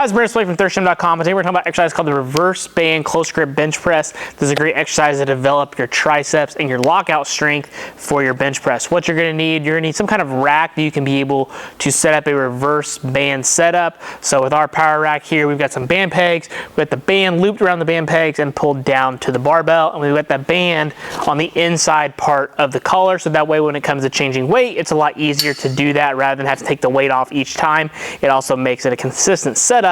Guys, Brandon from ThirstGym.com, and today we're talking about an exercise called the reverse band close grip bench press. This is a great exercise to develop your triceps and your lockout strength for your bench press. What you're going to need some kind of rack that you can be able to set up a reverse band setup. So with our power rack here, we've got some band pegs. We've got the band looped around the band pegs and pulled down to the barbell, and we've got that band on the inside part of the collar, so that way when it comes to changing weight, it's a lot easier to do that rather than have to take the weight off each time. It also makes it a consistent setup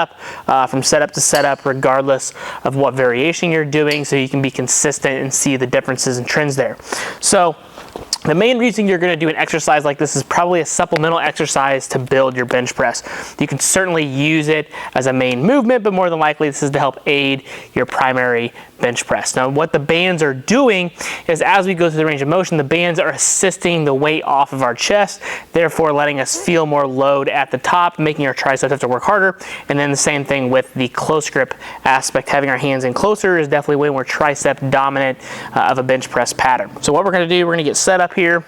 from setup to setup, regardless of what variation you're doing, so you can be consistent and see the differences and trends there. So the main reason you're going to do an exercise like this is probably a supplemental exercise to build your bench press. You can certainly use it as a main movement, but more than likely this is to help aid your primary bench press. Now what the bands are doing is, as we go through the range of motion, the bands are assisting the weight off of our chest, therefore letting us feel more load at the top, making our triceps have to work harder. And then the same thing with the close grip aspect. Having our hands in closer is definitely way more tricep dominant of a bench press pattern. So what we're going to do, we're going to get set up here.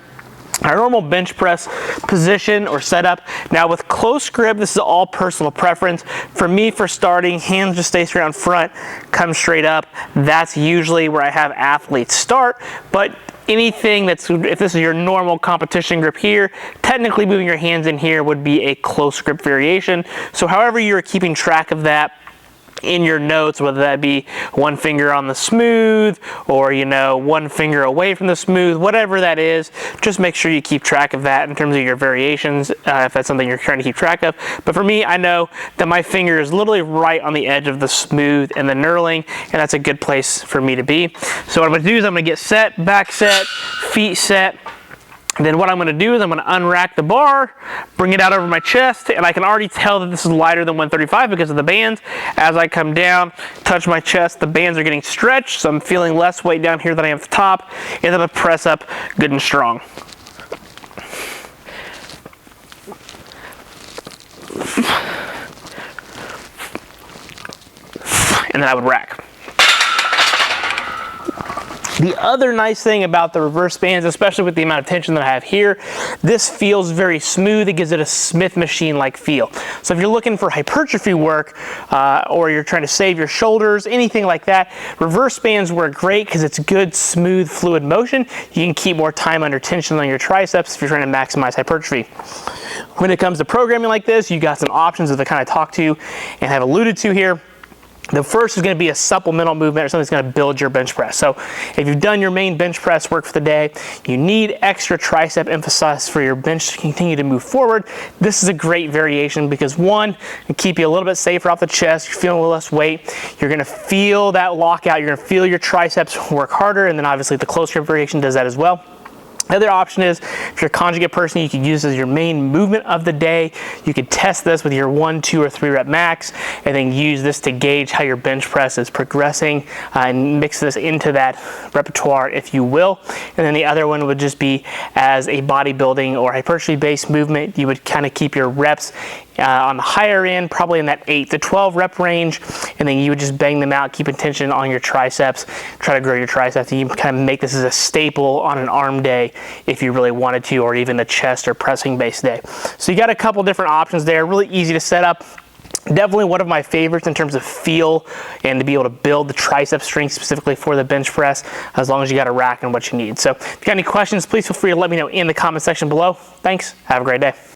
Our normal bench press position or setup. Now with close grip, this is all personal preference. For me, for starting, hands just stay straight on front, come straight up. That's usually where I have athletes start, but anything that's, if this is your normal competition grip here, technically moving your hands in here would be a close grip variation. So however you're keeping track of that in your notes, whether that be one finger on the smooth or, you know, one finger away from the smooth, whatever that is, just make sure you keep track of that in terms of your variations, if that's something you're trying to keep track of. But for me, I know that my finger is literally right on the edge of the smooth and the knurling, and that's a good place for me to be. So what I'm going to do is I'm going to get set, back set, feet set. Then what I'm going to do is I'm going to unrack the bar, bring it out over my chest, and I can already tell that this is lighter than 135 because of the bands. As I come down, touch my chest, the bands are getting stretched, so I'm feeling less weight down here than I am at the top, and then I press up good and strong. And then I would rack. The other nice thing about the reverse bands, especially with the amount of tension that I have here, this feels very smooth. It gives it a Smith machine-like feel. So if you're looking for hypertrophy work or you're trying to save your shoulders, anything like that, reverse bands work great because it's good, smooth, fluid motion. You can keep more time under tension on your triceps if you're trying to maximize hypertrophy. When it comes to programming like this, you got some options that I kind of talked to and have alluded to here. The first is going to be a supplemental movement or something that's going to build your bench press. So if you've done your main bench press work for the day, you need extra tricep emphasis for your bench to continue to move forward. This is a great variation because one, it keep you a little bit safer off the chest, you're feeling a little less weight, you're going to feel that lockout, you're going to feel your triceps work harder, and then obviously the close grip variation does that as well. The other option is, if you're a conjugate person, you could use this as your main movement of the day. You could test this with your 1, 2, or 3 rep max, and then use this to gauge how your bench press is progressing and mix this into that repertoire, if you will. And then the other one would just be as a bodybuilding or hypertrophy-based movement. You would kind of keep your reps on the higher end, probably in that 8 to 12 rep range, and then you would just bang them out, keeping tension on your triceps, try to grow your triceps, and you can kind of make this as a staple on an arm day if you really wanted to, or even a chest or pressing based day. So you got a couple different options there, really easy to set up. Definitely one of my favorites in terms of feel and to be able to build the tricep strength specifically for the bench press, as long as you got a rack and what you need. So if you got any questions, please feel free to let me know in the comment section below. Thanks, have a great day.